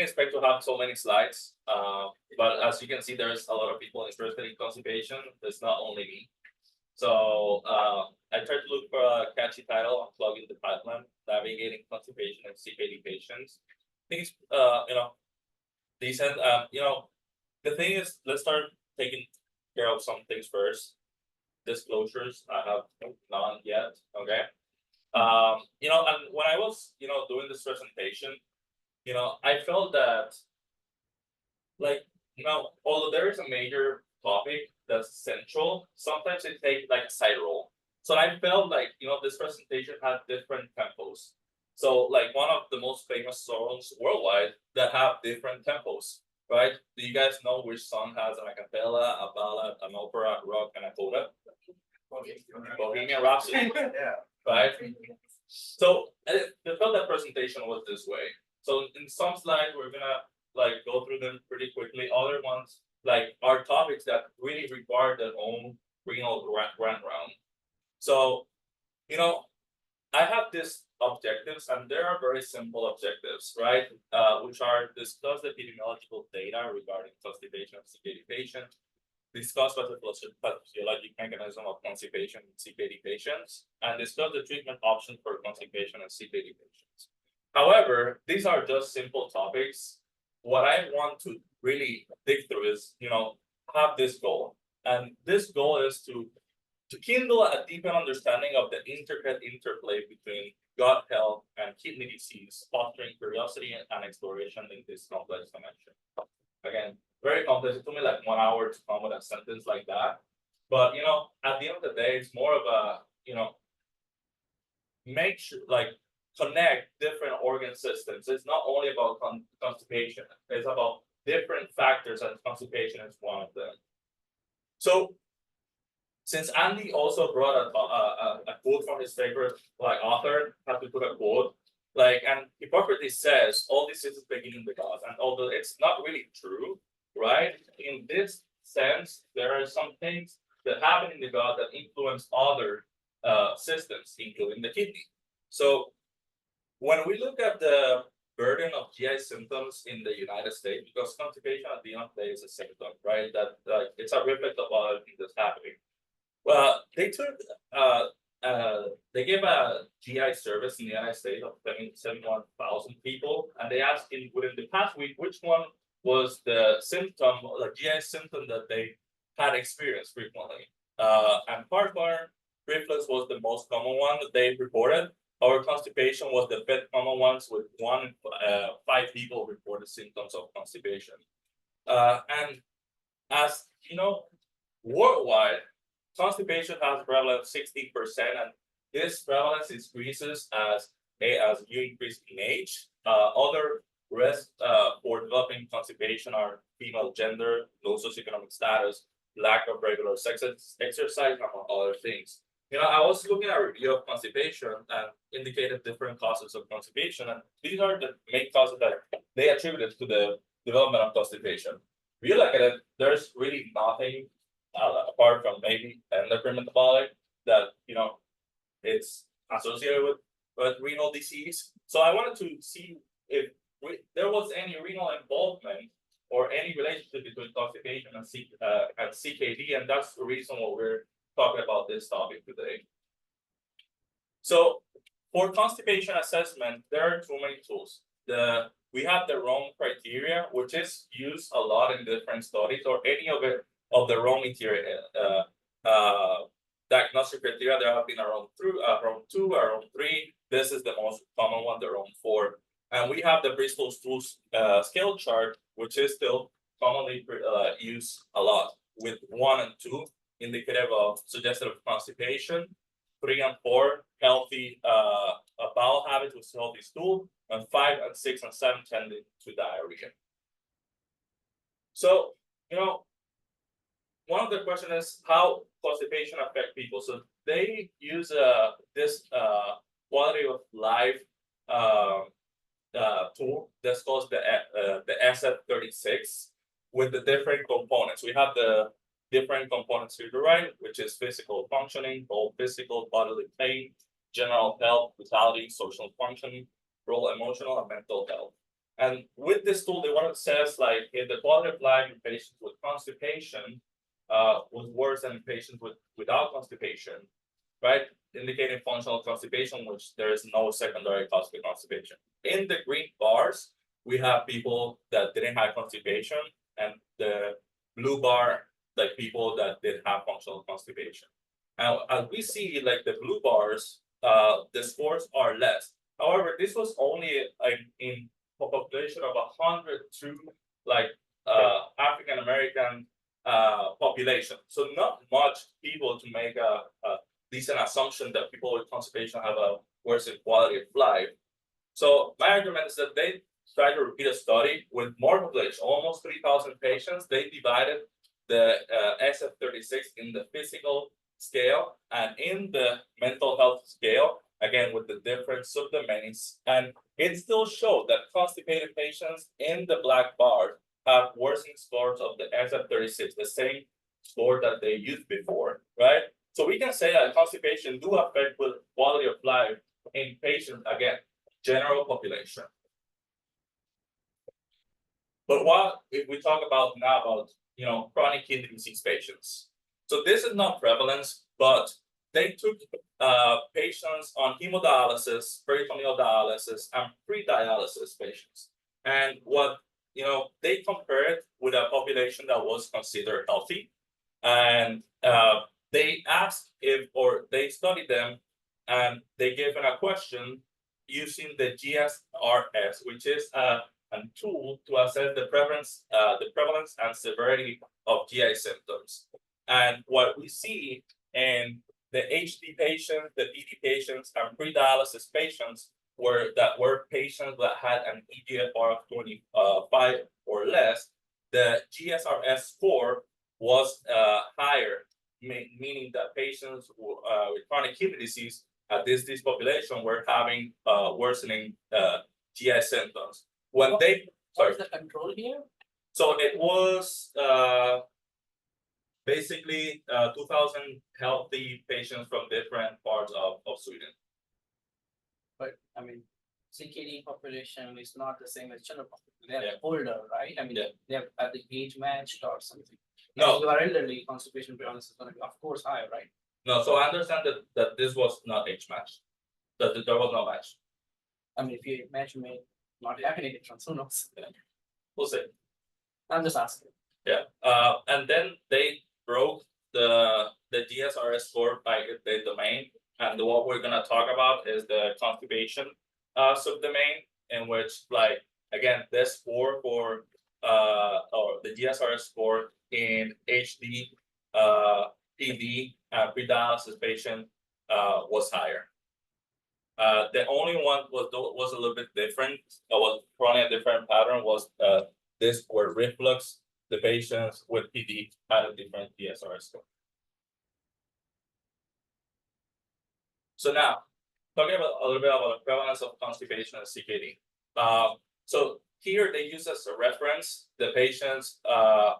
didn't expect to have so many slides, but as you can see, there's a lot of people interested in constipation. It's not only me. So I tried to look for a catchy title, Unclogging the Pipeline, Navigating Constipation in CKD Patients. I think it's, decent. The thing is, let's start taking care of some things first. Disclosures, I have none yet, okay? And when I was, doing this presentation, I felt that, like, although there is a major topic that's central, sometimes it takes like a side role. So I felt like, this presentation had different tempos. So like one of the most famous songs worldwide that have different tempos, right? Do you guys know which song has an a cappella, a ballad, an opera, rock, and a coda? Bohemian Rhapsody. Yeah. Right? So I felt that presentation was this way. So in some slides, we're gonna like go through them pretty quickly. Other ones like are topics that really require their own renal grant round. So, I have these objectives, and there are very simple objectives, right? Which are discuss the epidemiological data regarding constipation of CKD patients, discuss the physiologic mechanism of constipation in CKD patients, and discuss the treatment options for constipation in CKD patients. However, these are just simple topics. What I want to really dig through is, have this goal. And this goal is to kindle a deeper understanding of the intricate interplay between gut health and kidney disease, fostering curiosity and exploration in this complex dimension. Again, very complex. It took me like 1 hour to come with a sentence like that. But at the end of the day, it's more of a, make sure connect different organ systems. It's not only about constipation, it's about different factors, and constipation is one of them. So since Andy also brought a quote from his favorite author, have to put a quote, and Hippocrates says all diseases begin in the gut, and although it's not really true, right? In this sense, there are some things that happen in the gut that influence other systems, including the kidney. So when we look at the burden of GI symptoms in the United States, because constipation at the end of the day is a symptom, right? That it's a reflex of other things that's happening. Well, they gave a GI service in the United States of 71,000 people, and they asked within the past week which one was the symptom, the GI symptom that they had experienced frequently. And heartburn, reflux was the most common one that they reported. Our constipation was the fifth common ones, with 1 in 5 people reported symptoms of constipation. And as worldwide, constipation has prevalence 16%, and this prevalence increases as you increase in age. Other risks for developing constipation are female gender, low socioeconomic status, lack of regular sex exercise, among other things. I was looking at a review of constipation and indicated different causes of constipation, and these are the main causes that they attributed to the development of constipation. If you look at it, there's really nothing apart from maybe endocrine metabolic that it's associated with renal disease. So I wanted to see if there was any renal involvement or any relationship between constipation and CKD, and that's the reason why we're talking about this topic today. So for constipation assessment, there are too many tools. We have the Rome criteria, which is used a lot in different studies, or any of the Rome diagnostic criteria. There have been around 2, around 3. This is the most common one, the Rome 4. And we have the Bristol stool scale chart, which is still commonly used a lot, with 1 and 2 indicative of suggestive of constipation, 3 and 4 healthy bowel habits with healthy stool, and 5 and 6 and 7 tending to diarrhea. So one of the questions is how constipation affect people. So they use this quality of life tool that's called the SF36 with the different components. We have the different components to the right, which is physical functioning, both physical, bodily pain, general health, vitality, social functioning, role, emotional, and mental health. And with this tool, they want to says like if the quality of life in patients with constipation was worse than in patients without constipation, right? Indicating functional constipation, which there is no secondary cause of constipation. In the green bars, we have people that didn't have constipation, and the blue bar, like people that did have functional constipation. Now, as we see, like the blue bars, the scores are less. However, this was only like in a population of 102 like African American population. So not much people to make a decent assumption that people with constipation have a worse quality of life. So my argument is that they tried to repeat a study with more population, almost 3,000 patients. They divided the SF-36 in the physical scale and in the mental health scale, again with the different subdomains, and it still showed that constipated patients in the black bar have worsening scores of the SF-36, the same score that they used before, right? So we can say that constipation do affect with quality of life in patients, again, general population. But what if we talk about now about chronic kidney disease patients? So this is not prevalence, but they took patients on hemodialysis, peritoneal dialysis, and pre-dialysis patients. And what they compared with a population that was considered healthy, and they asked they studied them, and they gave them a question using the GSRS, which is a tool to assess the prevalence and severity of GI symptoms. And what we see in the HD patients, the PD patients, and pre-dialysis patients were patients that had an eGFR of 25 or less. The GSRS score was higher, meaning that patients with chronic kidney disease at this population were having worsening GI symptoms. When what was the control here? So it was basically 2,000 healthy patients from different parts of Sweden. But I mean, CKD population is not the same as general population. They're older, right? I mean, they have the age matched or something. No, if you are elderly, constipation prevalence is going to be, of course, higher, right? No, so I understand that this was not age matched. That there was no match. I mean, if you match may not have any difference, who knows? We'll see. I'm just asking. Yeah. And then they broke the GSRS score by the domain, and what we're gonna talk about is the constipation subdomain, in which, like, again, this score for or the GSRS score in HD, PD, pre-dialysis patient was higher. The only one was a little bit different. Was probably a different pattern. Was this where reflux? The patients with PD had a different GSRS score. So now, talking about a little bit about the prevalence of constipation and CKD. So here they use as a reference the patients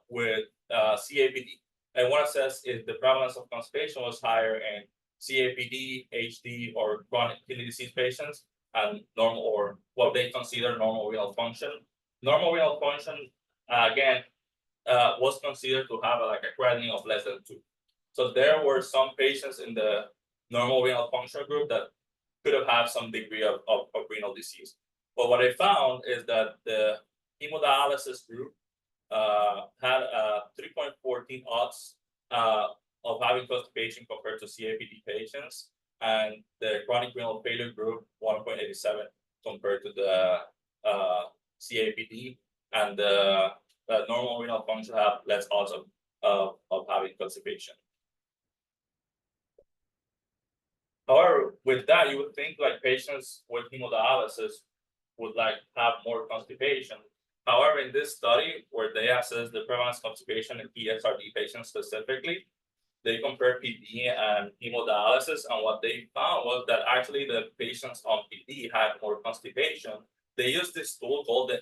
with CAPD. And what it says is the prevalence of constipation was higher in CAPD, HD, or chronic kidney disease patients, and normal, or what they consider normal renal function. Normal renal function, again, was considered to have like a creatinine of less than 2. So there were some patients in the normal renal function group that could have had some degree of renal disease. But what I found is that the hemodialysis group had 3.14 odds of having constipation compared to CAPD patients, and the chronic renal failure group 1.87 compared to the CAPD, and the normal renal function have less odds of having constipation. However, with that, you would think like patients with hemodialysis would like have more constipation. However, in this study where they assessed the prevalence of constipation in ESRD patients specifically, they compared PD and hemodialysis, and what they found was that actually the patients on PD had more constipation. They used this tool called the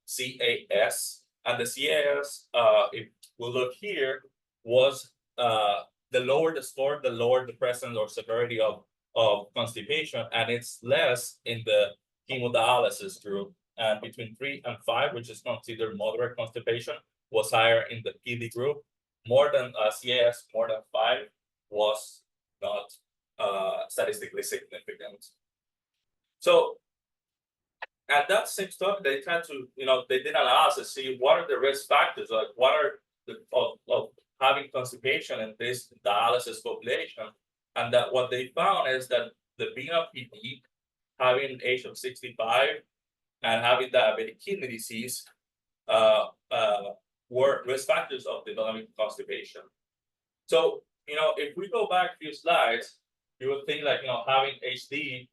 CAS, and the CAS, if we look here, was the lower the score, the lower the presence or severity of constipation, and it's less in the hemodialysis group and between 3 and 5, which is considered moderate constipation, was higher in the PD group. More than CAS, more than 5 was not statistically significant. So at that same study, they tried to, they did analysis, see what are the risk factors, like what are the of having constipation in this dialysis population. And that what they found is that the being a PD, having an age of 65 and having diabetic kidney disease were risk factors of developing constipation. So, if we go back a few slides, you would think like, having HD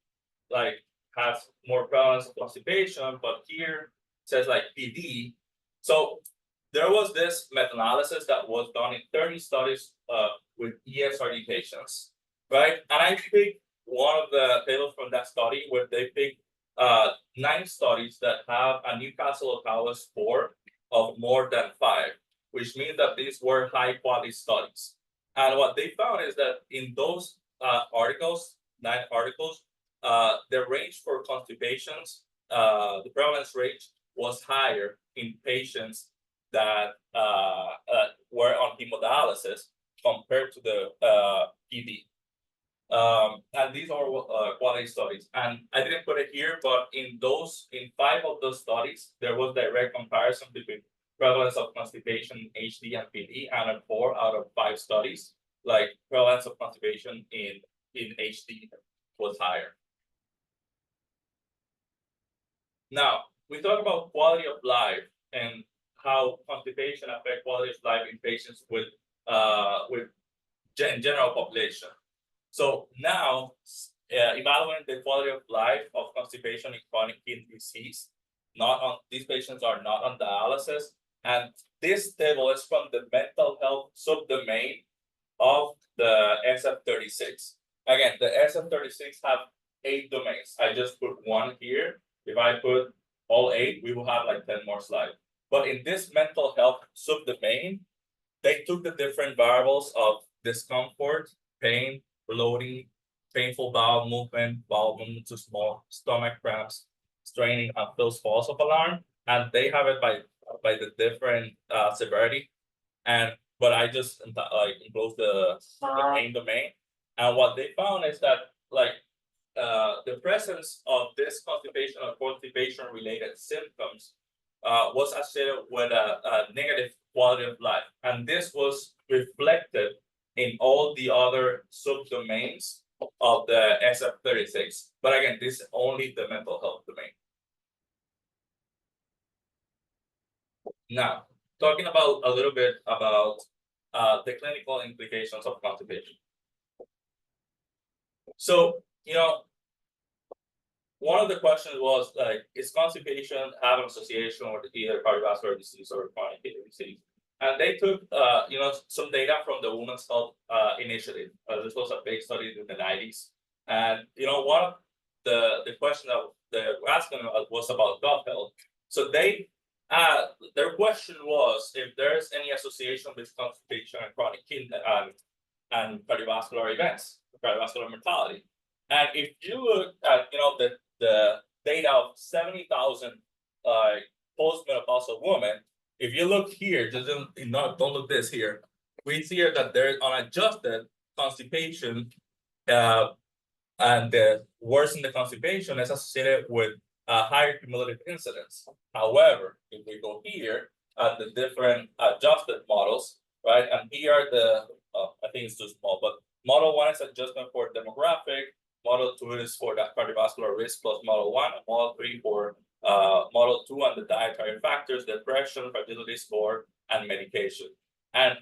like has more prevalence of constipation, but here it says like PD. So there was this meta-analysis that was done in 30 studies with ESRD patients, right? And I picked one of the tables from that study where they picked 9 studies that have a Newcastle Ottawa score of more than 5, which means that these were high quality studies. And what they found is that in those articles, 9 articles, the range for constipations, the prevalence range was higher in patients that were on hemodialysis compared to the PD. And these are quality studies. And I didn't put it here, but in 5 of those studies, there was direct comparison between prevalence of constipation in HD and PD, and in 4 out of 5 studies, like prevalence of constipation in HD was higher. Now, we talk about quality of life and how constipation affects quality of life in patients with general population. So now, evaluating the quality of life of constipation in chronic kidney disease, these patients are not on dialysis, and this table is from the mental health subdomain of the SF36. Again, the SF36 have 8 domains. I just put 1 here. If I put all 8, we will have like 10 more slides. But in this mental health subdomain, they took the different variables of discomfort, pain, bloating, painful bowel movement too small, stomach cramps, straining, and false alarm, and they have it by the different severity. But I just enclose the main domain, and what they found is that the presence of this constipation or constipation related symptoms was associated with a negative quality of life, and this was reflected in all the other subdomains of the SF36. But again, this is only the mental health domain. Now, talking about a little bit about the clinical implications of constipation. So, one of the questions was is constipation have an association with either cardiovascular disease or chronic kidney disease? And they took, some data from the Women's Health Initiative. This was a big study in the 90s. And, one of the question that they were asking was about gut health. So their question was if there's any association with constipation and chronic kidney and cardiovascular events, cardiovascular mortality. And if you look at, the data of 70,000 postmenopausal women, if you look here, don't look this here, we see here that there's unadjusted constipation, and the worse in the constipation is associated with higher cumulative incidence. However, if we go here at the different adjusted models, right, and here are I think it's too small, but model 1 is adjustment for demographic, model 2 is for that cardiovascular risk plus model 1, and model 3 for model 2 and the dietary factors, depression, fragility score, and medication. And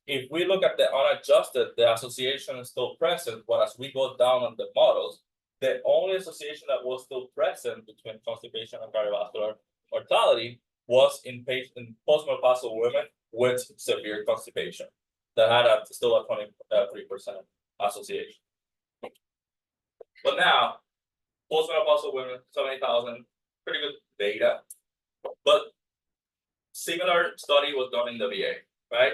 if we look at the unadjusted, the association is still present, but as we go down on the models, the only association that was still present between constipation and cardiovascular mortality was in postmenopausal women with severe constipation that had still a 23% association. But now, postmenopausal women, 70,000, pretty good data. But similar study was done in the VA, right?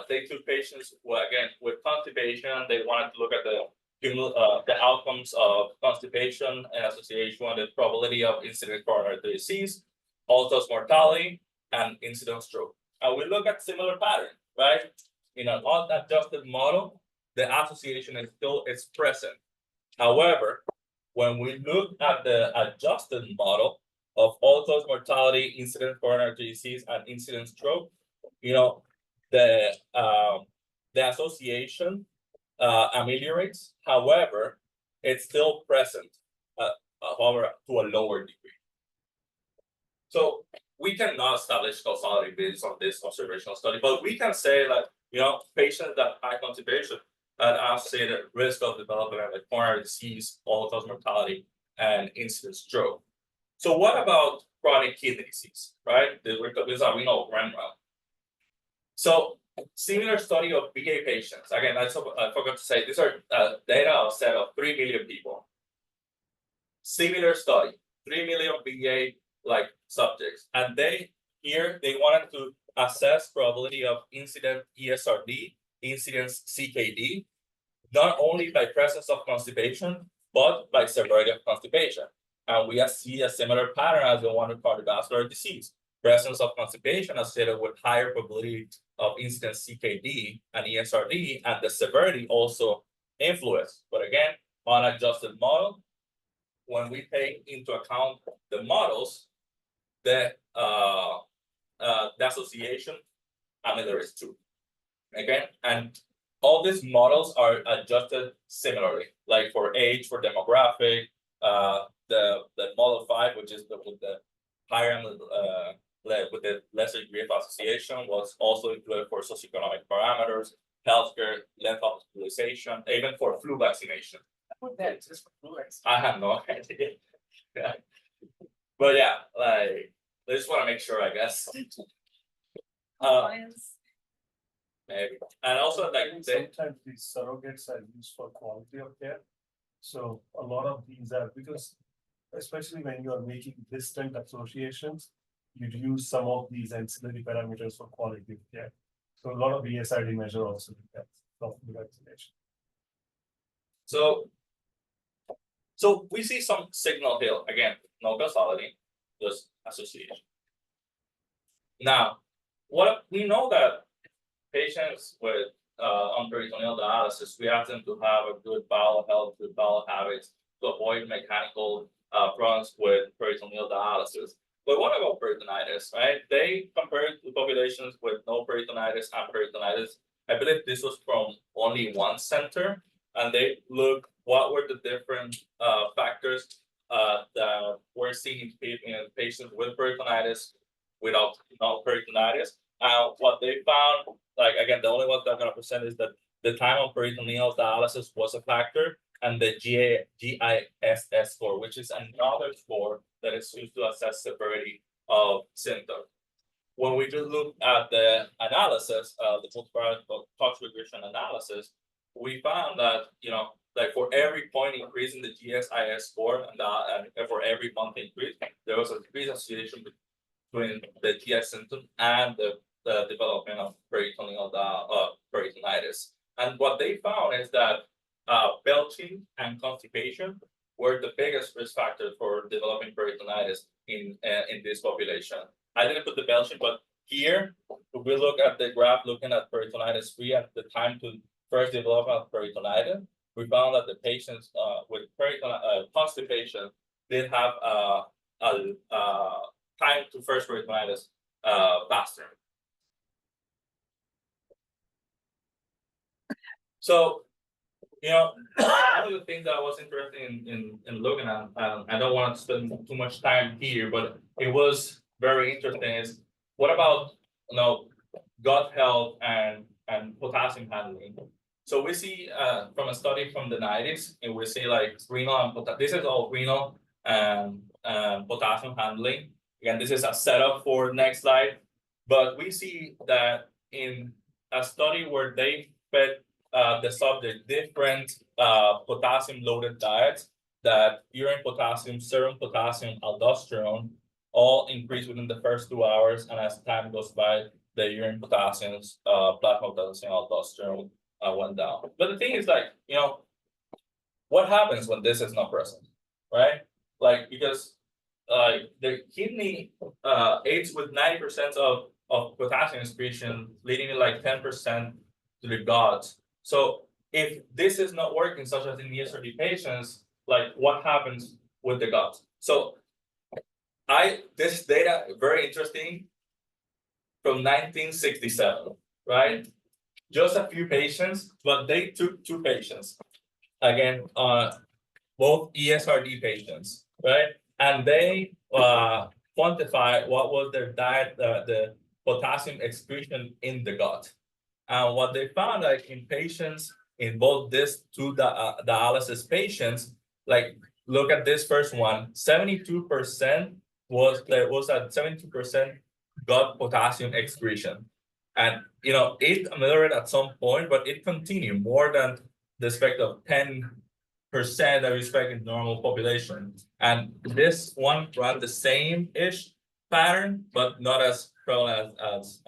They took patients with constipation. They wanted to look at the the outcomes of constipation and association with the probability of incident coronary artery disease, all-cause mortality, and incident stroke. And we look at similar pattern, right? In an unadjusted model, the association is present. However, when we look at the adjusted model of all-cause mortality, incident coronary artery disease, and incident stroke, the association ameliorates. However, it's still present, however, to a lower degree. So we cannot establish causality based on this observational study, but we can say that patients that have constipation are associated risk of developing a coronary disease, all-cause mortality, and incident stroke. So what about chronic kidney disease, right? These are renal transplant. So similar study of BA patients. Again, I forgot to say, these are data of set of 3 million people. Similar study, 3 million BA subjects. And they wanted to assess probability of incident ESRD, incidence CKD, not only by presence of constipation, but by severity of constipation. And we see a similar pattern as the one with cardiovascular disease. Presence of constipation associated with higher probability of incidence CKD and ESRD, and the severity also influence. But again, unadjusted model, when we take into account the models, the association ameliorates too. Again, and all these models are adjusted similarly, like for age, for demographic, the model 5, which is with the higher with the lesser degree of association, was also included for socioeconomic parameters, healthcare, length of hospitalization, even for flu vaccination. What that just for flu vaccination? I have no idea. Yeah. But yeah, I just want to make sure, I guess. Maybe. And also sometimes these surrogates are used for quality of care. So a lot of these are, because especially when you are making distant associations, you'd use some of these ancillary parameters for quality of care. So a lot of ESRD measure also depends on the vaccination. So we see some signal here. Again, no causality, just association. Now, what we know that patients with peritoneal dialysis, we ask them to have a good bowel health, good bowel habits, to avoid mechanical runs with peritoneal dialysis. But what about peritonitis, right? They compared the populations with no peritonitis and peritonitis. I believe this was from only one center, and they looked what were the different factors that were seen in patients with peritonitis, without no peritonitis. What they found, again, the only one that I'm going to present is that the time of peritoneal dialysis was a factor, and the GISS score, which is another score that is used to assess severity of symptoms. When we just look at the analysis, the multivariate Cox regression analysis, we found that, for every point increase in the GSIS score and for every month increase, there was a decreased association between the GS symptom and the development of peritoneal peritonitis. And what they found is that belching and constipation were the biggest risk factors for developing peritonitis in this population. I didn't put the belching, but here, if we look at the graph looking at peritonitis free at the time to first development of peritonitis, we found that the patients with constipation did have time to first peritonitis faster. So, one of the things that I was interested in looking at, I don't want to spend too much time here, but it was very interesting, is what about gut health and potassium handling. So we see from a study from the 90s, and we see renal and this is all renal and potassium handling. Again, this is a setup for next slide, but we see that in a study where they fed the subject different potassium loaded diets, that urine potassium, serum potassium, aldosterone all increase within the first 2 hours, and as time goes by, the urine potassiums, plasma potassium, aldosterone went down. But the thing is, what happens when this is not present, right? Like, because the kidney aids with 90% of potassium excretion, leading to like 10% to the gut. So if this is not working, such as in ESRD patients, like what happens with the gut? So this data very interesting from 1967, right? Just a few patients, but they took 2 patients. Again, both ESRD patients, right? And they quantify what was their diet, the potassium excretion in the gut. And what they found, like in patients in both these 2 dialysis patients, like look at this first one, 72% was at 72% gut potassium excretion. And you know, it ameliorated at some point, but it continued more than the effect of 10% that we expect in normal population. And this one ran the same-ish pattern, but not as prevalent as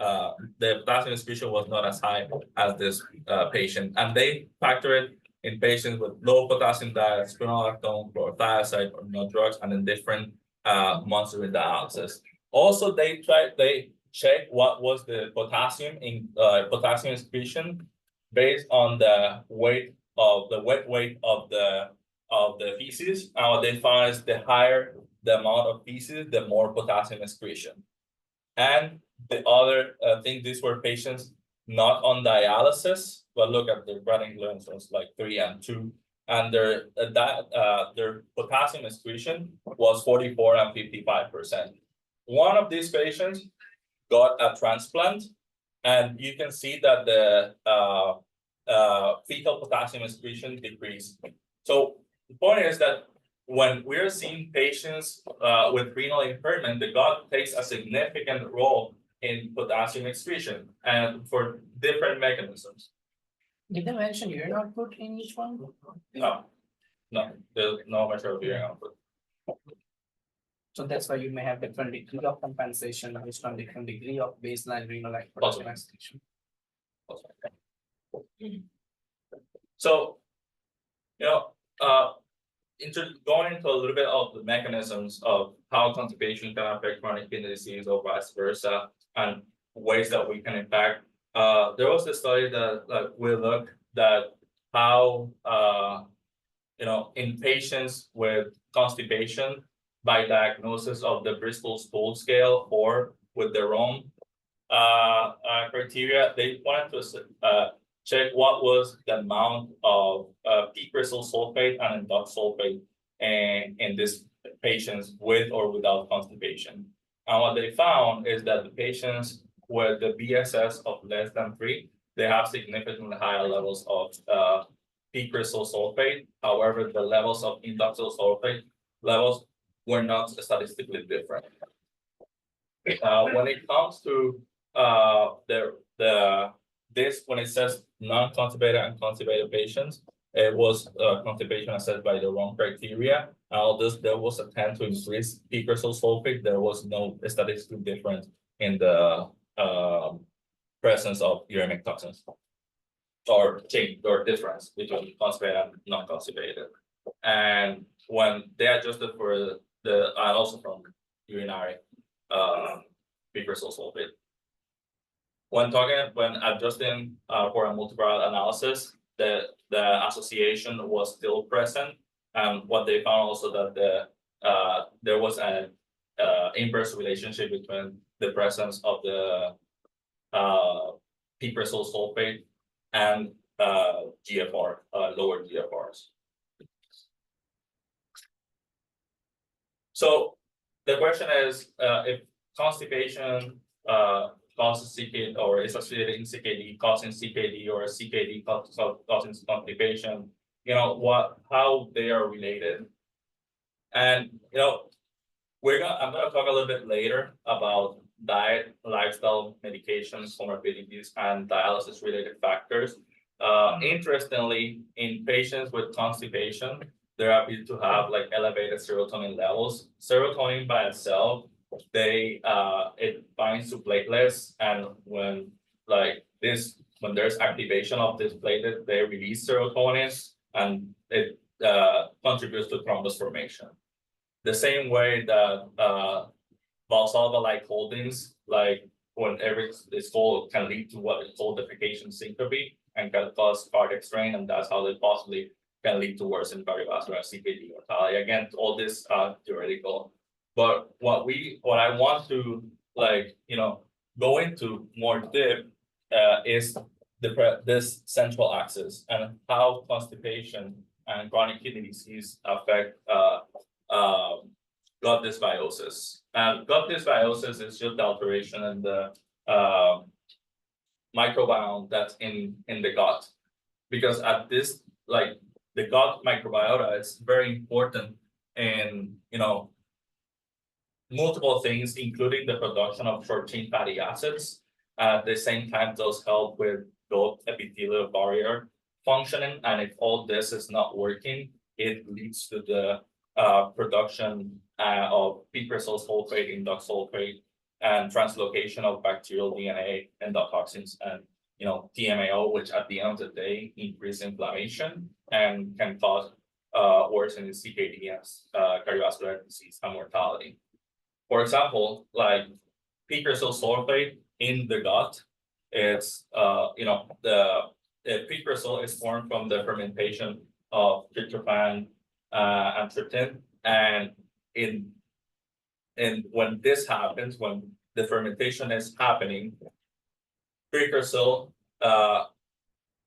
the potassium excretion was not as high as this patient. And they factor it in patients with low potassium diet, spironolactone, chlorothiazide, or no drugs, and in different months with dialysis. Also, they check what was the potassium in potassium excretion based on the weight of the wet weight of the feces. And what they find is the higher the amount of feces, the more potassium excretion. And the other thing, these were patients not on dialysis, but look at their Brading glands like 3 and 2, and their potassium excretion was 44 and 55%. One of these patients got a transplant, and you can see that the fetal potassium excretion decreased. So the point is that when we're seeing patients with renal impairment, the gut takes a significant role in potassium excretion and for different mechanisms. Did they mention urine output in each one? No, there's no measure of urine output. So that's why you may have different degree of compensation based on different degree of baseline renal potassium excretion. So, you know, going into a little bit of the mechanisms of how constipation can affect chronic kidney disease or vice versa, and ways that we can impact. There was a study that we looked at how, you know, in patients with constipation, by diagnosis of the Bristol stool scale or with their own criteria, they wanted to check what was the amount of peak Bristol sulfate and induct sulfate in these patients with or without constipation. And what they found is that the patients with the BSS of less than 3, they have significantly higher levels of peak Bristol sulfate. However, the levels of inductyl sulfate levels were not statistically different. When it comes to when it says non-constipated and constipated patients, it was constipation assessed by the wrong criteria. There was a attempt to increase peak Bristol sulfate. There was no statistically difference in the presence of uremic toxins or change or difference between constipated and non-constipated. And when they adjusted for and also from urinary peak Bristol sulfate. When adjusting for a multivariate analysis, the association was still present. And what they found also that there was an inverse relationship between the presence of the peak Bristol sulfate and GFR, lower GFRs. So the question is, if constipation causes CKD or is associated in CKD, causing CKD, or CKD causing constipation, you know, how they are related. And you know, I'm gonna talk a little bit later about diet, lifestyle, medications, comorbidities, and dialysis related factors. Interestingly, in patients with constipation, they're happy to have like elevated serotonin levels. Serotonin by itself, it binds to platelets, and when there's activation of this platelet, they release serotonin, and it contributes to thrombus formation. The same way that Valsalva-like holdings, like whenever it's cold, can lead to what is called defecation syncope and can cause cardiac strain, and that's how they possibly can lead to worsened cardiovascular CKD mortality. Again, all this theoretical. But what I want to go into more deep is this central axis and how constipation and chronic kidney disease affect gut dysbiosis. And gut dysbiosis is just the alteration in the microbiome that's in the gut. Because at this, the gut microbiota is very important in, multiple things, including the production of short-chain fatty acids. At the same time, those help with gut epithelial barrier functioning. And if all this is not working, it leads to the production of piperacillus sulfate, induct sulfate, and translocation of bacterial DNA, endotoxins, and TMAO, which at the end of the day increase inflammation and can cause worsening CKD and cardiovascular disease and mortality. For example, like piperacillus sulfate in the gut, it's the piperacillus is formed from the fermentation of tryptophan and trypsin, and when this happens, when the fermentation is happening, piperacillus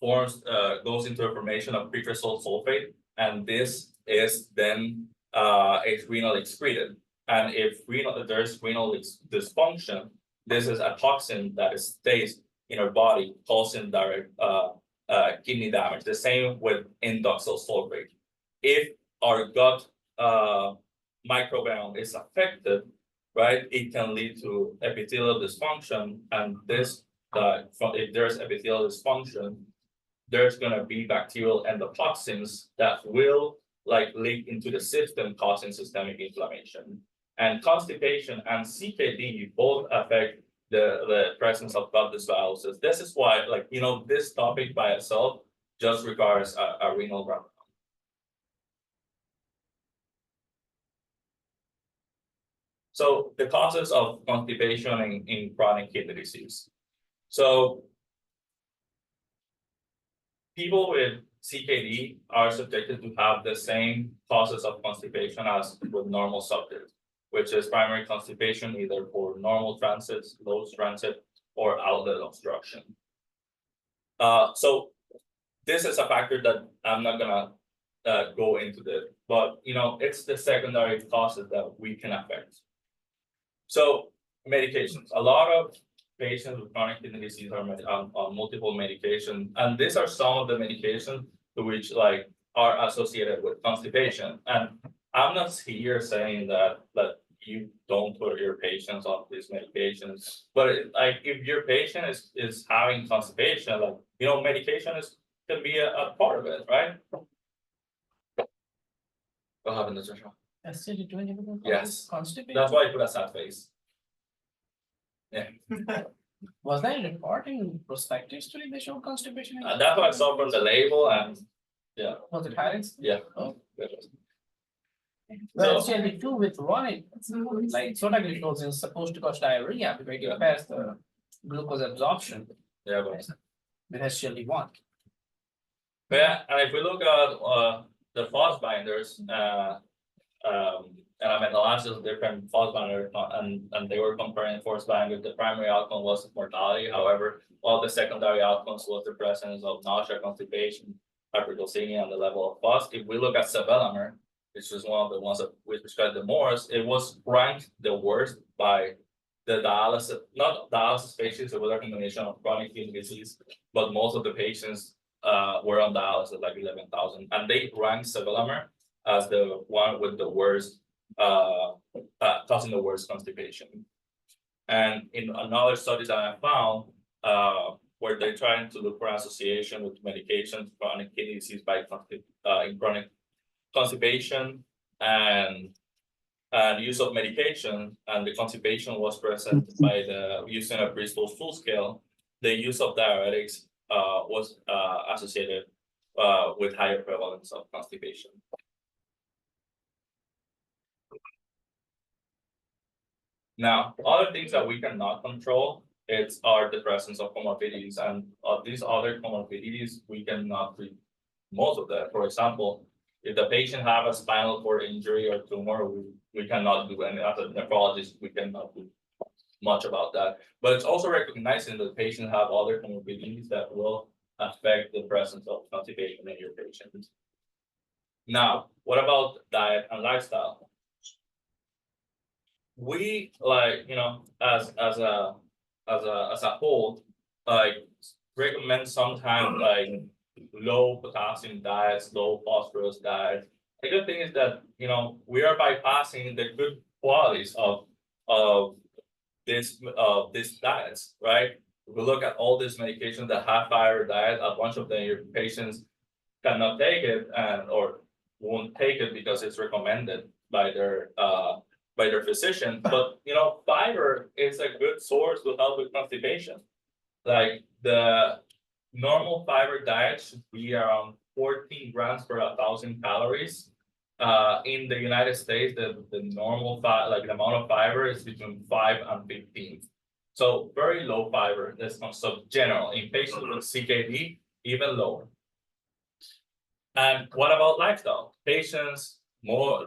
goes into a formation of piperacillus sulfate, and this is then it's renal excreted. And if there's renal dysfunction, this is a toxin that stays in our body, causing direct kidney damage. The same with inductyl sulfate. If our gut microbiome is affected, right, it can lead to epithelial dysfunction, and this if there's epithelial dysfunction, there's going to be bacterial endotoxins that will leak into the system, causing systemic inflammation. And constipation and CKD both affect the presence of gut dysbiosis. This is why, this topic by itself just requires a renal background. So the causes of constipation in chronic kidney disease. So people with CKD are subjected to have the same causes of constipation as with normal subjects, which is primary constipation, either for normal transit, low transit, or outlet obstruction. So this is a factor that I'm not gonna go into this, but it's the secondary causes that we can affect. So medications, a lot of patients with chronic kidney disease are on multiple medications, and these are some of the medications to which are associated with constipation. And I'm not here saying that you don't put your patients on these medications, but if your patient is having constipation, medication can be a part of it, right? What happened, Natasha? Yes, Constipation. that's why I put a sad face. Yeah. Was that a report in prospective study they showed constipation? That's what I saw from the label, and yeah. Was it Harris? Yeah. Oh. So- SGLT2 with running, soda glucose is supposed to cause diarrhea because it impairs the glucose absorption Yeah, but with SGLT1. yeah, and if we look at the FOS binders, and I made analysis of different FOS binders, and they were comparing FOS binders. The primary outcome was mortality. However, all the secondary outcomes was the presence of nausea, constipation, hyperglycemia, and the level of FOS. If we look at sevelamer, which was one of the ones that we prescribed the most, it was ranked the worst by the dialysis, not dialysis patients. It was a combination of chronic kidney disease, but most of the patients were on dialysis, 11,000, and they ranked sevelamer as the one with the worst, causing the worst constipation. And in another study that I found, where they're trying to look for association with medications, chronic kidney disease in chronic constipation and use of medication, and the constipation was present by the using a Bristol full scale. The use of diuretics was associated with higher prevalence of constipation. Now, other things that we cannot control, are the presence of comorbidities, and these other comorbidities, we cannot treat most of them. For example, if the patient have a spinal cord injury or tumor, we cannot do any, as a nephrologist, we cannot do much about that. But it's also recognizing that patients have other comorbidities that will affect the presence of constipation in your patient. Now, what about diet and lifestyle? We as a whole, recommend sometimes low potassium diets, low phosphorus diets. The good thing is that we are bypassing the good qualities of these diets, right? If we look at all these medications that have fiber diet, a bunch of them your patients cannot take it or won't take it because it's recommended by their physician. But fiber is a good source to help with constipation. Like the normal fiber diet should be around 14 grams per 1,000 calories. In the United States, the normal the amount of fiber is between 5 and 15. So very low fiber. That's not so general. In patients with CKD, even lower. And what about lifestyle? Patients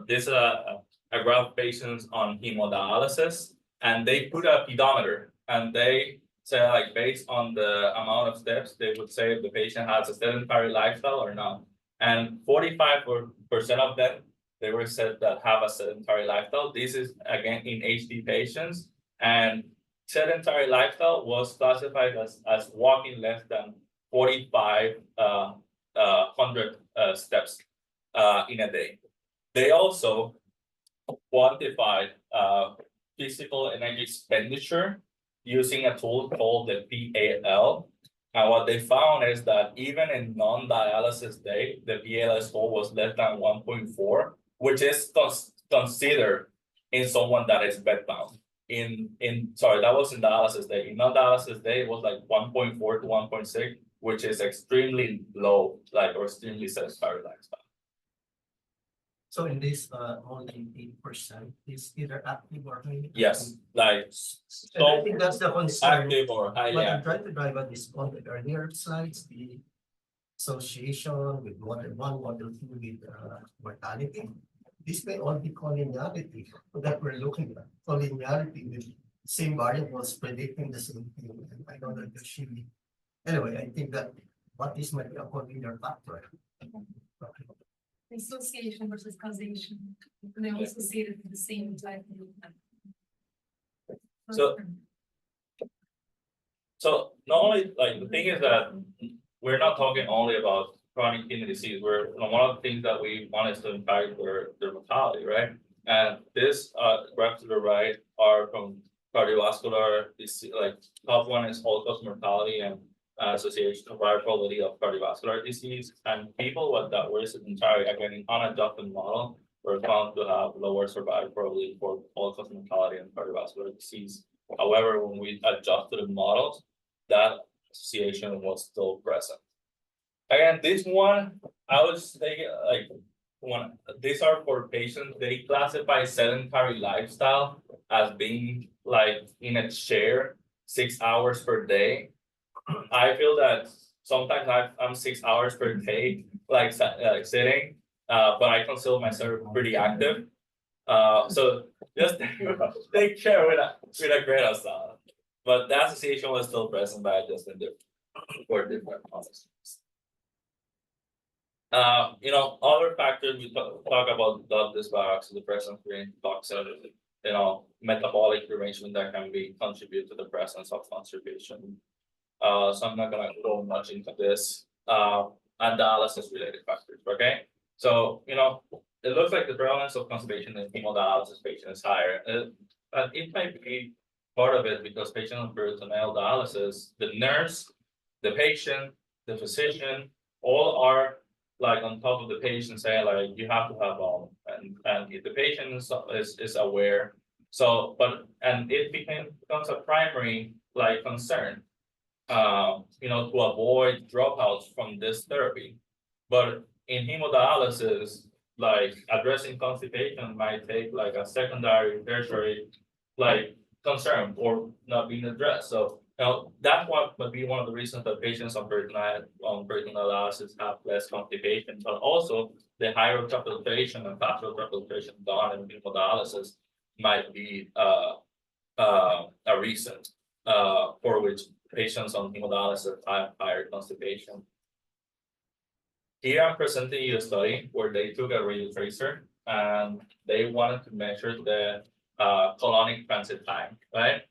this a graph of patients on hemodialysis, and they put a pedometer, and they say based on the amount of steps, they would say if the patient has a sedentary lifestyle or not. And 45% of them, they were said that have a sedentary lifestyle. This is again in HD patients, and sedentary lifestyle was classified as walking less than 4,500 steps in a day. They also quantified physical energy expenditure using a tool called the PAL. And what they found is that even in non-dialysis day, the PAL score was less than 1.4, which is considered in someone that is bedbound. That was in dialysis day. In non-dialysis day, it was like 1.4 to 1.6, which is extremely low, or extremely sedentary lifestyle. So in this, only 8% is either active or highly Yes, active. And I think that's the concern. Active or highly But I'm active. trying to drive at this point with earlier slides, the association with model 1, model 2 with mortality. This may all be collinearity that we're looking at. Collinearity with same variables predicting the same thing. And I know that there should be. Anyway, I think that what this might be a collinear factor. Association versus causation. They also see it at the same type of. So not only the thing is that we're not talking only about chronic kidney disease. One of the things that we want is to impact their mortality, right? And this graphs to the right are from cardiovascular disease. Top one is all-cause mortality and association of probability of cardiovascular disease, and people that were sedentary, again in unadjusted model, were found to have lower survival probability for all-cause mortality and cardiovascular disease. However, when we adjusted the models, that association was still present. Again, this one, I would say these are for patients, they classify sedentary lifestyle as being in a chair 6 hours per day. I feel that sometimes I'm 6 hours per day, sitting, but I consider myself pretty active. So just take care with a grain of salt. But the association was still present, but just in different policies. Other factors we talk about blood dysbiosis, the presence of green toxin, metabolic derangement that can be contribute to the presence of constipation. So I'm not gonna go much into this. And dialysis related factors, okay? So, it looks like the prevalence of constipation in hemodialysis patients is higher. And it might be part of it because patients on peritoneal dialysis, the nurse, the patient, the physician, all are on top of the patient saying you have to have all, and if the patient is aware. So, it becomes a primary concern. To avoid dropouts from this therapy. But in hemodialysis, like addressing constipation might take like a secondary, tertiary, like concern or not being addressed. So now that one would be one of the reasons that patients on peritoneal dialysis have less constipation, but also the higher ultrafiltration and faster ultrafiltration done in hemodialysis might be a reason for which patients on hemodialysis have higher constipation. Here I'm presenting you a study where they took a radio tracer and they wanted to measure the colonic transit time, right?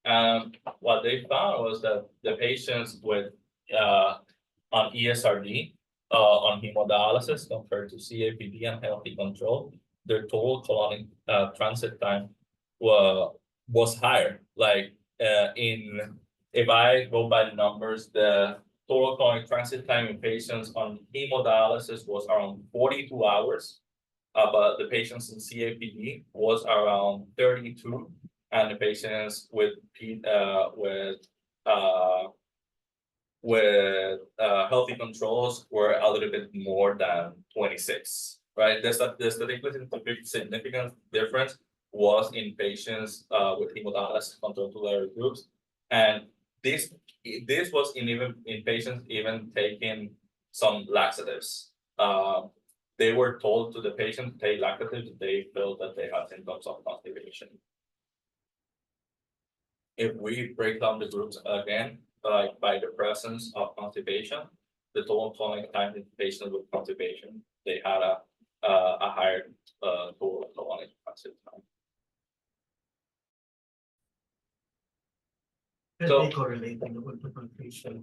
And what they found was that the patients with on ESRD on hemodialysis compared to CAPD and healthy control, their total colonic transit time was higher. Like if I go by the numbers, the total colonic transit time in patients on hemodialysis was around 42 hours. But the patients in CAPD was around 32, and the patients with healthy controls were a little bit more than 26. Right, the statistically significant difference was in patients with hemodialysis controlled to groups, and this was even in patients even taking some laxatives. They were told to the patient to take laxatives, they felt that they had symptoms of constipation. If we break down the groups again, like by the presence of constipation, the total colonic time in patients with constipation, they had a higher total colonic transit time. So- They correlate with the ultrafiltration.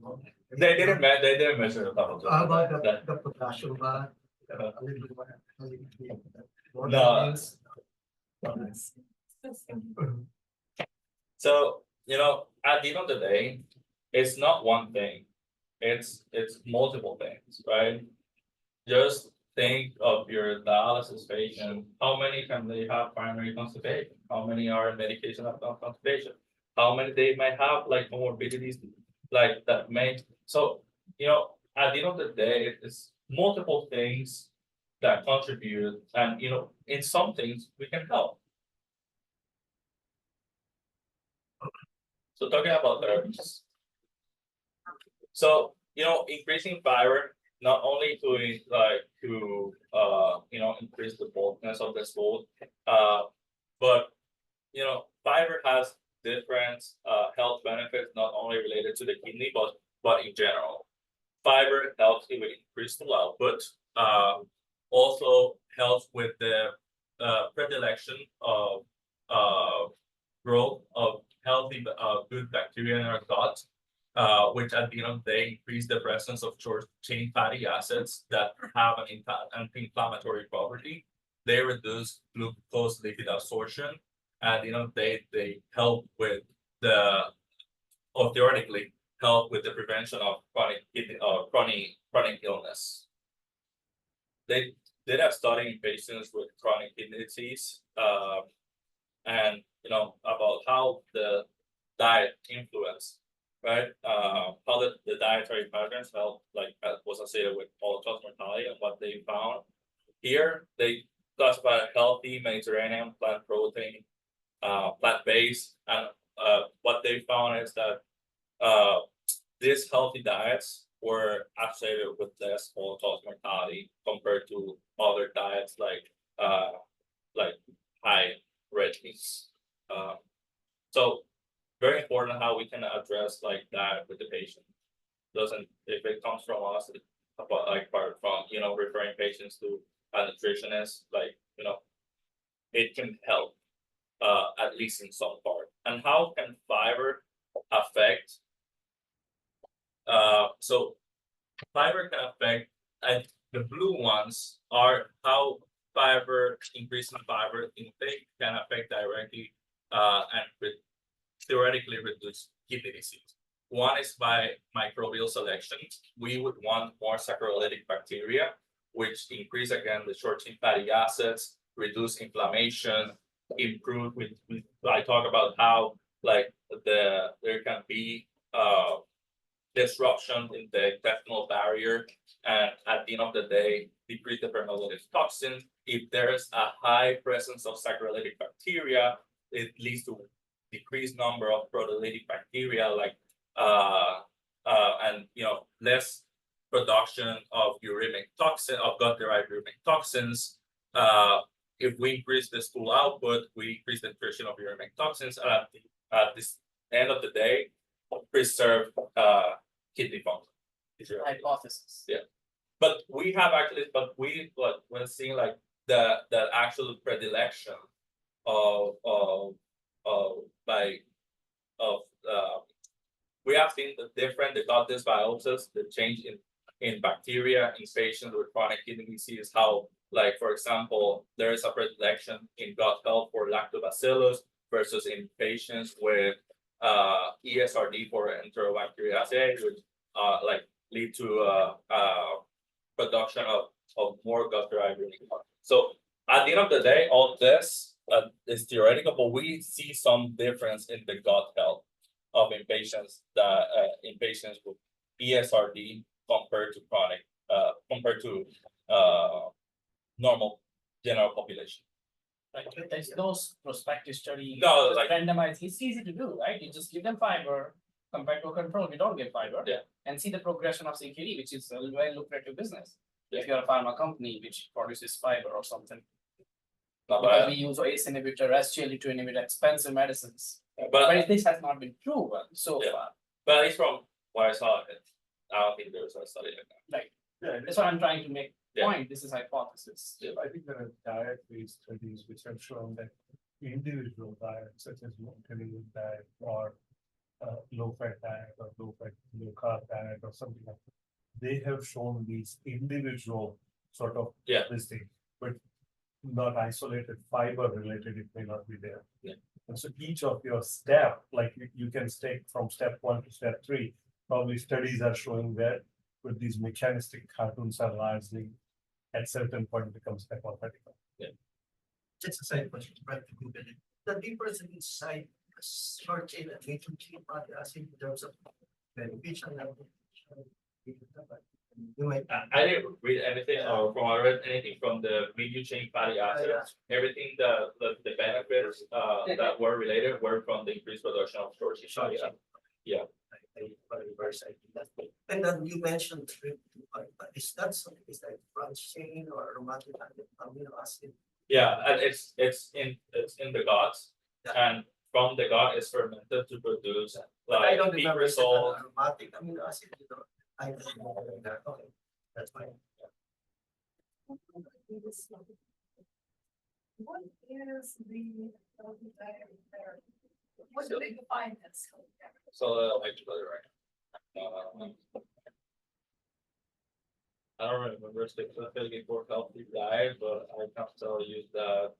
They didn't measure the total. How about That- the potassium bar? Uh, A little bit more. No. So, at the end of the day, it's not one thing. It's multiple things, right? Just think of your dialysis patient. How many can they have primary constipation? How many are on medication of constipation? How many they might have like comorbidities like that may, so, at the end of the day, it's multiple things that contribute, and in some things we can help. So talking about therapies. So, increasing fiber, not only to increase the bulkiness of the stool, but fiber has different health benefits, not only related to the kidney, but in general. Fiber helps with increased stool output, also helps with the predilection of growth of healthy good bacteria in our gut, which at the end of the day increase the presence of short chain fatty acids that have an anti-inflammatory property. They reduce glucose lipid absorption, and they help with or theoretically help with the prevention of chronic illness. They did a study in patients with chronic kidney disease, and about how the diet influence, right? How the dietary patterns help, was associated with all-cause mortality, and what they found here, they classified healthy Mediterranean plant protein, plant-based, and what they found is that these healthy diets were associated with less all-cause mortality compared to other diets like high red meats. So very important how we can address that with the patient. If it comes from us, apart from referring patients to a nutritionist, it can help at least in some part. And how can fiber affect? So fiber can affect, and the blue ones are how increasing fiber intake can affect directly and theoretically reduce kidney disease. One is by microbial selection. We would want more saccharolytic bacteria, which increase again the short chain fatty acids, reduce inflammation, improve I talk about how there can be disruption in the intestinal barrier, and at the end of the day, decrease the permeability of toxins. If there's a high presence of saccharolytic bacteria, it leads to decreased number of proteolytic bacteria, like and less production of uremic toxin, of gut-derived uremic toxins. If we increase the stool output, we increase the excretion of uremic toxins, and at this end of the day, preserve kidney function. Hypothesis. Yeah. But we have actually, we're seeing like the actual predilection of we have seen the gut dysbiosis, the change in bacteria in patients with chronic kidney disease, how, like, for example, there is a predilection in gut health for lactobacillus versus in patients with ESRD for Enterobacteriaceae, which like lead to production of more gut-derived uremic toxins. So at the end of the day, all this is theoretical, but we see some difference in the gut health of patients with ESRD compared to chronic, compared to normal general population. Like, there's no prospective study. No, just like- randomized. It's easy to do, right? You just give them fiber compared to a control. You don't give fiber. Yeah. And see the progression of CKD, which is a very lucrative business. Yeah. If you're a pharma company which produces fiber or something. But, Because we use ACE inhibitor, SGLT2 inhibitor, expensive medicines. But this has not been proven so Yeah. far. but at least from what I saw, I don't think there's a study like that. Like, Yeah, that's what I'm trying to make Yeah. point. This is hypothesis. Yeah. I think there are diet-based studies which have shown that individual diets such as Mediterranean diet or low-fat diet or low-fat, low-carb diet or something like that. They have shown these individual sort of this thing, but not isolated fiber related, it may not be there. Yeah. And so each of your step, like you can take from step 1 to step 3, probably studies are showing that, but these mechanistic cartoons are largely at certain point becomes hypothetical. Just a side question, right, to Google it. The difference inside short chain and medium chain fatty acid in terms of beneficial level. You might. I didn't read anything or from I read anything from the medium chain fatty acids. Everything the benefits that were related were from the increased production of short chain fatty acids. Yeah. And then you mentioned is that something is like branch chain or aromatic amino acid? Yeah, and it's in the guts, and from the gut it's fermented to produce But I like don't peak remember is it result. an aromatic amino acid, you know, I don't know that, okay, that's fine. What is the healthy diet there? What do they define as? So I just right. I don't remember specifically for healthy diet, but I can tell you that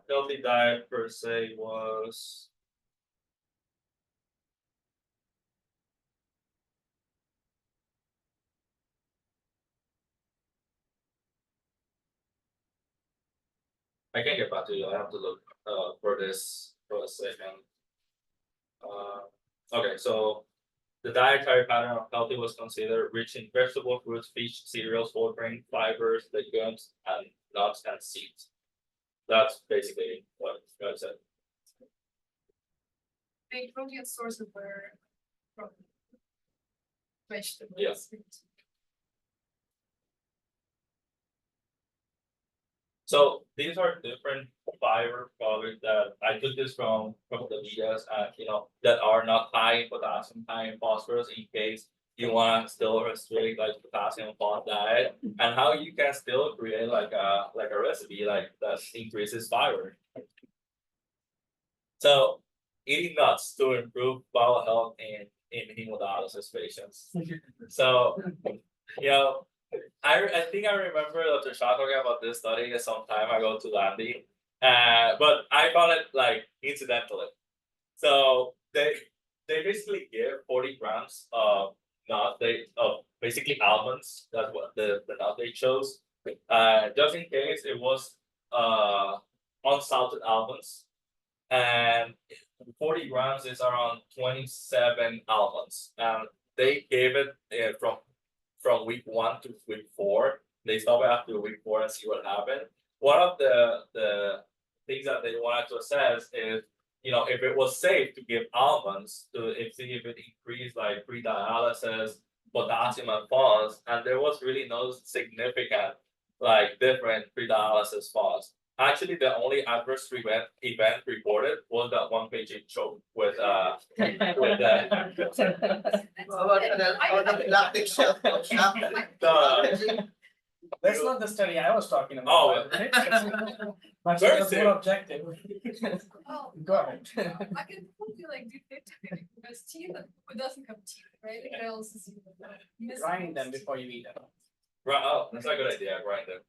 healthy diet per se was I can get back to you. I have to look for this for a second. Okay, so the dietary pattern of healthy was considered rich in vegetable, fruits, fish, cereals, whole grain, fibers, legumes, and nuts and seeds. That's basically what I said. The protein sources were from vegetables. Yeah. So these are different fiber products that I took this from the videos, that are not high in potassium, high in phosphorus, in case you want to still restrict like potassium phos diet, and how you can still create like a recipe like that increases fiber. So eating nuts to improve bowel health in hemodialysis patients. So I think I remember Dr. Shah talking about this study some time ago to Landy, but I found it like incidentally. So they basically give 40 grams of nut, basically almonds. That's what the nut they chose. Just in case it was unsalted almonds, and 40 grams is around 27 almonds. And they gave it from week 1 to week 4. They stopped after week 4 and see what happened. One of the things that they wanted to assess is, you know, if it was safe to give almonds to see if it increased like pre-dialysis, potassium and phos, and there was really no significant like different pre-dialysis phos. Actually, the only adverse event reported was that one patient choked with lactic shock? That's not the study I was talking about. Oh. right? But Very it's safe. more objective. Oh, Go ahead. I can totally like do 50-50 because teeth, it doesn't come teeth, right? Like I also see the Grind them before you eat them. Right, oh, that's a good idea, grind them.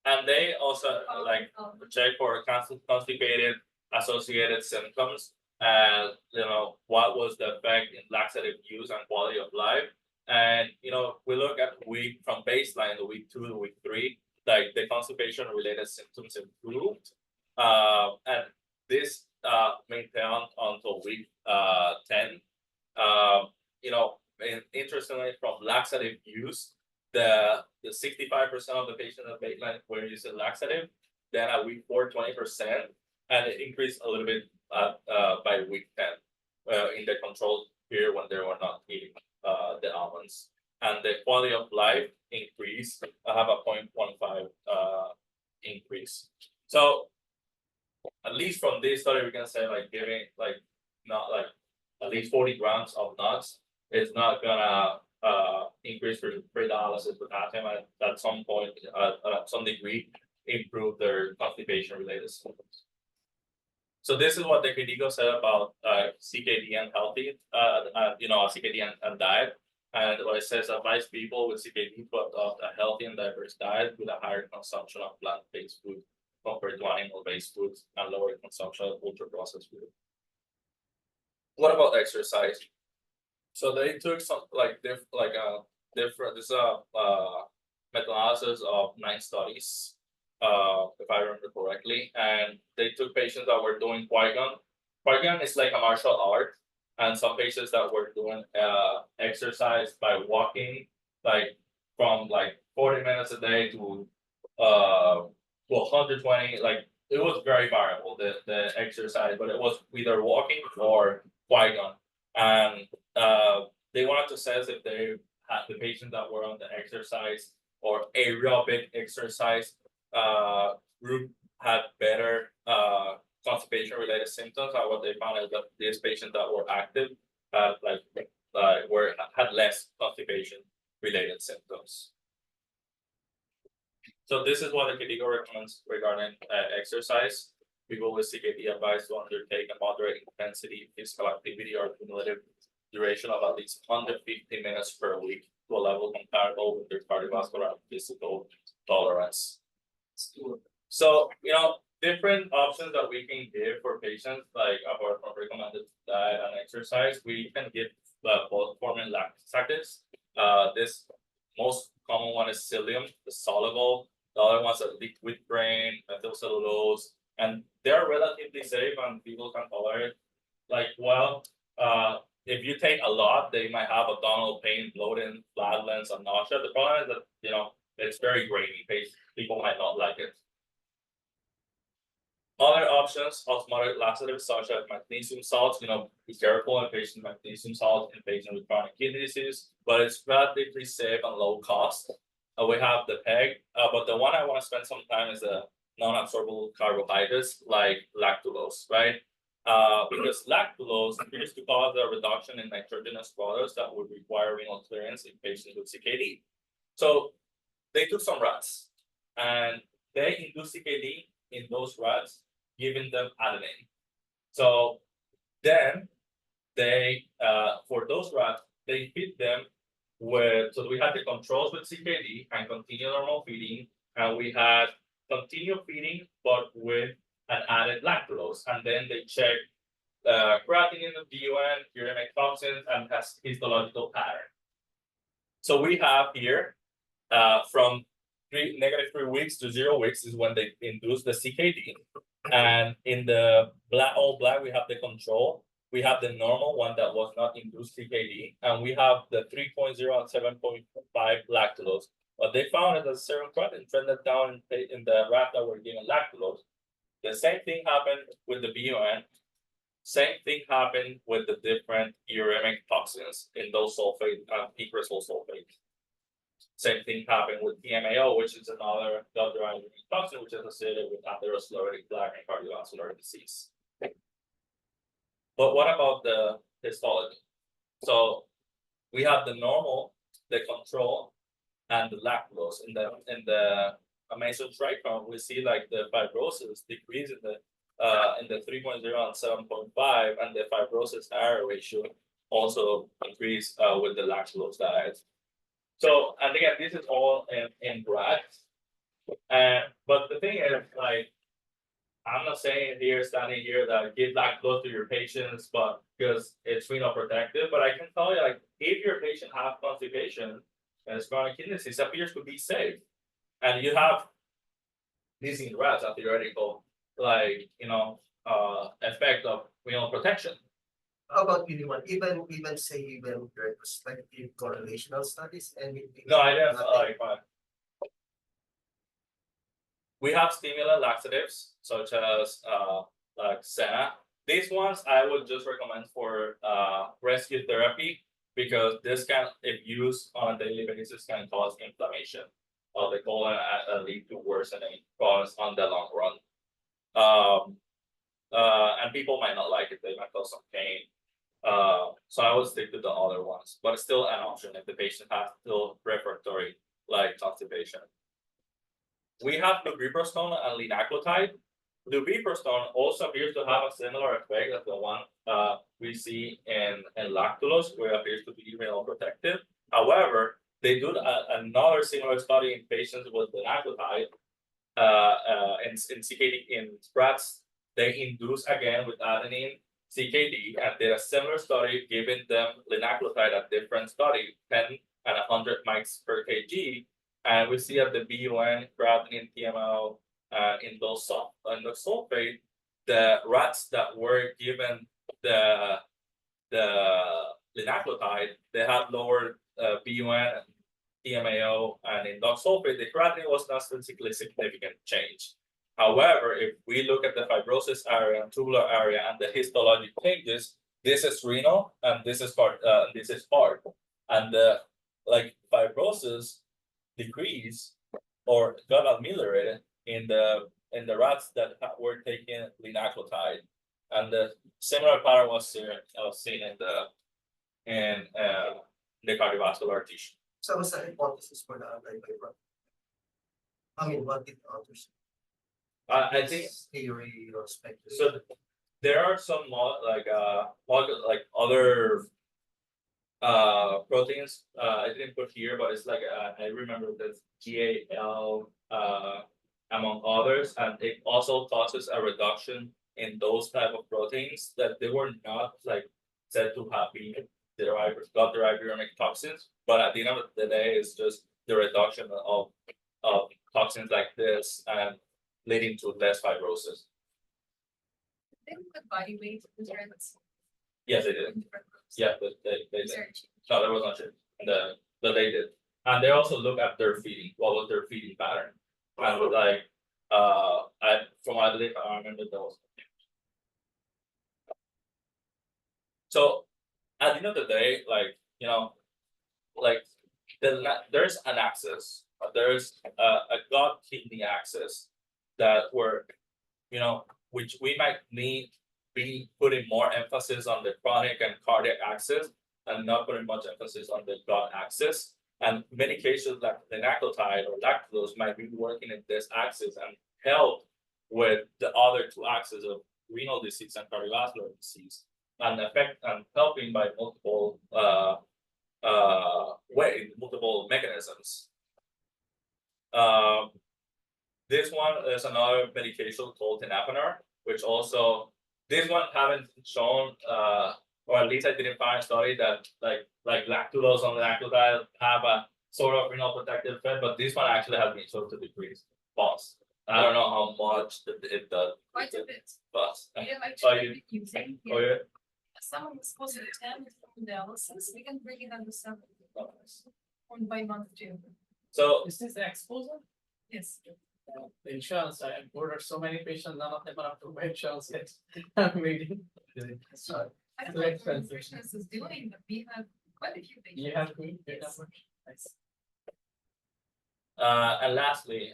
And they also like check for constipated associated symptoms, and you know what was the effect in laxative use and quality of life. And you know, we look at week from baseline to week 2 to week 3, like the constipation related symptoms improved. And this maintained until week 10. You know, and interestingly, from laxative use, the 65% of the patients at baseline were using laxative. Then at week 4, 20%, and it increased a little bit by week 10 in the control period when they were not eating the almonds. And the quality of life increase. I have a 0.15 increase. So at least from this study, we can say like giving like not like at least 40 grams of nuts is not gonna increase pre-dialysis potassium at some point at some degree improve their constipation related symptoms. So this is what the critical said about CKD and healthy, you know, CKD and diet. And what it says, advise people with CKD to adopt a healthy and diverse diet with a higher consumption of plant-based food compared to animal-based foods and lower consumption of ultra-processed food. What about exercise? So they took some different this is a meta-analysis of 9 studies, if I remember correctly, and they took patients that were doing Qui-Gon. Qui-Gon is like a martial art, and some patients that were doing exercise by walking, like from like 40 minutes a day to 120, like it was very variable the exercise, but it was either walking or Qui-Gon. And they wanted to assess if they had the patients that were on the exercise or aerobic exercise group had better constipation related symptoms. And what they found is that these patients that were active had had less constipation related symptoms. So this is what the KDIGO recommends regarding exercise. People with CKD advised to undertake a moderate intensity physical activity or cumulative duration of at least 150 minutes per week to a level comparable with their cardiovascular and physical tolerance. So, you know, different options that we can give for patients, like apart from recommended diet and exercise, we can give both forming laxatives. This most common one is psyllium, the soluble. The other one's a liquid grain, methylcellulose, and they're relatively safe and people can tolerate. Like, well, if you take a lot, they might have abdominal pain, bloating, flatulence, and nausea. The problem is that, you know, it's very grainy. People might not like it. Other options, osmotic laxatives such as magnesium salts, you know, be careful in patients with magnesium salts in patients with chronic kidney disease, but it's relatively safe and low cost. We have the PEG, but the one I want to spend some time is the non-absorbable carbohydrates like lactulose, right? Because lactulose appears to cause a reduction in nitrogenous products that would require renal clearance in patients with CKD. So they took some rats and they induced CKD in those rats, giving them adenine. So then they, for those rats, they feed them with, so we had the controls with CKD and continued normal feeding, and we had continued feeding, but with an added lactulose. And then they check creatinine of DUN, uremic toxins, and histological pattern. So we have here from -3 weeks to 0 weeks is when they induce the CKD. And in the all black, we have the control. We have the normal one that was not induced CKD, and we have the 3.0 and 7.5 lactulose. What they found is that serum creatinine trended down in the rat that were given lactulose. The same thing happened with the BUN. Same thing happened with the different uremic toxins in those sulfate and picrosol sulfate. Same thing happened with TMAO, which is another gut-derived toxin, which is associated with atherosclerotic plaque and cardiovascular disease. But what about the histology? So we have the normal, the control, and the lactulose. In the Amazon trichome, we see like the fibrosis decrease in the 3.0 and 7.5, and the fibrosis area ratio also increase with the lactulose diet. So, and again, this is all in rats. But the thing is, like, I'm not saying here, standing here, that give lactulose to your patients, but because it's renal protective. But I can tell you, like, if your patient has constipation and chronic kidney disease, appears to be safe, and you have these in rats, a theoretical, like, effect of renal protection. How about PD-1? Even retrospective correlational studies, anything? No, I didn't we have stimulant laxatives such as like Senna. These ones I would just recommend for rescue therapy, because this can, if used on a daily basis, can cause inflammation of the colon and lead to worsening cause on the long run. And people might not like it, they might cause some pain. So I would stick to the other ones, but it's still an option if the patient has still refractory like constipation. We have lubiprostone and linaclotide. Lubiprostone also appears to have a similar effect as the one we see in lactulose, where it appears to be renal protective. However, they do another similar study in patients with linaclotide in CKD in rats. They induce again with adenine CKD, and did a similar study giving them linaclotide, a different study, 10 and 100 mics per kg, and we see that the BUN, creatinine, TMO, in those sulfate, the rats that were given the linaclotide, they had lower BUN, TMAO, and in dog sulfate, the creatinine was not statistically significant change. However, if we look at the fibrosis area and tubular area and the histologic changes, this is renal and this is part, and the like fibrosis decrease or got ameliorated in the rats that were taking linaclotide, and the similar pattern was seen in the cardiovascular tissue. So what's the hypothesis for the anti-fibrotic? I mean, what did others? I think theory or speculation. so. There are some like other proteins I didn't put here, but it's like I remember that's GAL among others, and it also causes a reduction in those type of proteins that they were not like said to have been gut-derived uremic toxins, but at the end of the day, it's just the reduction of toxins like this and leading to less fibrosis. They look at body weight concerns. Yes, they did. Yeah, but they did. Research. No, there was not shit. But they did. And they also look at their feeding. What was their feeding pattern? And like from what I believe, I remember those. So at the end of the day, there's an axis. There's a gut kidney axis that which we might need be putting more emphasis on the chronic and cardiac axis and not putting much emphasis on the gut axis. And many cases like linaclotide or lactulose might be working in this axis and help with the other two axes of renal disease and cardiovascular disease, and helping by multiple multiple mechanisms. This one is another medication called tenapanor, which also, this one haven't shown, or at least I didn't find a study that like lactulose and linaclotide have a sort of renal protective effect, but this one actually has been shown to decrease pus. I don't know how much it does. Quite a bit. Pus. We have Oh, actually you- been using, Oh, yeah. someone was supposed to 10 from dialysis, we can bring it under 7. On by month 2. So, Is this the exposure? Yes. The insurance, I ordered so many patients, none of them are up to my insurance yet. I'm waiting. So, I don't So know what expensive. nutritionist is doing, but we have quite a few patients. you have good data. Yes. Nice. and lastly,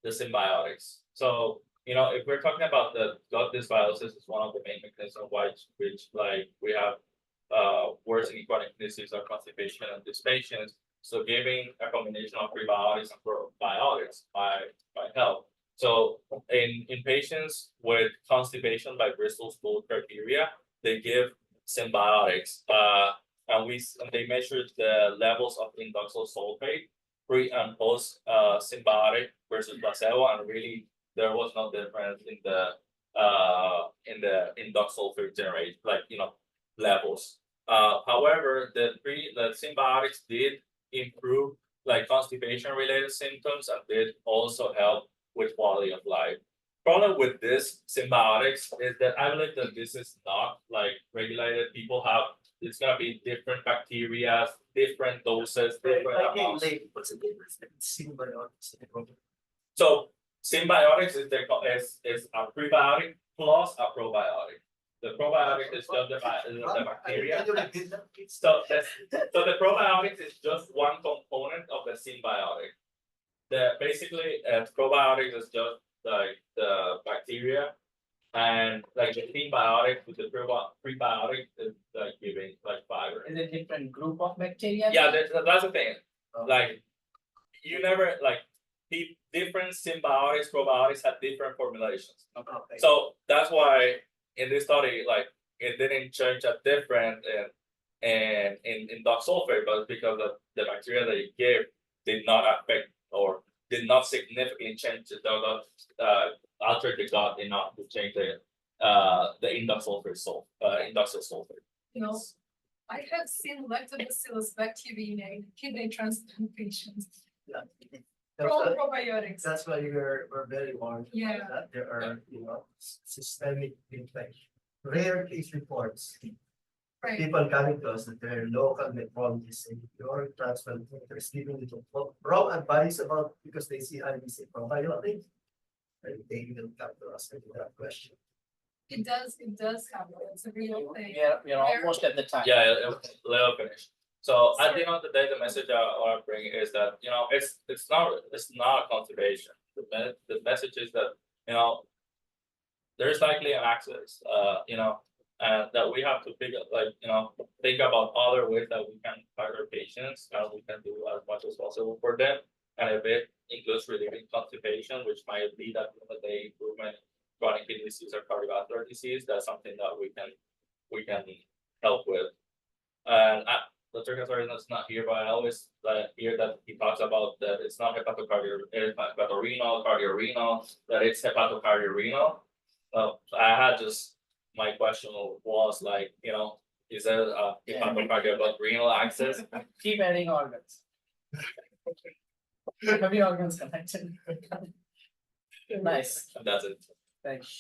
the symbiotics. So, if we're talking about the gut dysbiosis is one of the main mechanisms why which like we have worsening chronic disease or constipation and these patients. So giving a combination of prebiotics and probiotics might help. So in patients with constipation by Bristol stool criteria, they give symbiotics. And they measured the levels of indoxyl sulfate pre and post symbiotic versus placebo, and really there was no difference in the indoxyl sulfate generate levels. However, the symbiotics did improve like constipation related symptoms and did also help with quality of life. Problem with this symbiotics is that I believe that this is not like regulated. People have it's gonna be different bacteria, different doses, different I came amounts. late, what's the difference between symbiotics and probiotics? So symbiotics is a prebiotic plus a probiotic. The probiotic is just the bacteria. Can you repeat that, please? So the probiotics is just one component of the symbiotic. Basically probiotics is just like the bacteria, and like the symbiotic with the prebiotic is like giving like fiber. Is it different group of bacteria? Yeah, that's the thing. Like you never like different symbiotics, probiotics have different formulations. Okay. So that's why in this study, like it didn't change a different in dock sulfate, but because of the bacteria that it gave did not affect or did not significantly change alter the gut enough to change the indoxyl sulfate. You know, I have seen lactobacillus bacteria in kidney transplant patients. Yeah. From probiotics. That's why we're very warned. about Yeah. That there are, systemic infection. Rare case reports, Right. people coming to us that they're local nephrologists and your transplanters giving little wrong advice about because they see IBC probiotics. And they will come to us with that question. It does happen. It's a real thing. We are almost at the time. Yeah, let her finish. So at the end of the day, the message I want to bring is that it's not a conservation. The message is that there's likely an access, and that we have to think about other ways that we can target patients and we can do as much as possible for them. And if it includes relieving constipation, which might lead at the end of the day improvement in chronic kidney disease or cardiovascular disease, that's something that we can help with. And Dr. Casarino is not here, but I always hear that he talks about that it's not hepatorenal, cardiorenal, that it's hepatocardiarenal. I had my question was like, is there a hepatocardia but renal access? Keep adding organs. Every organ's connected. Nice, And that's it. thanks.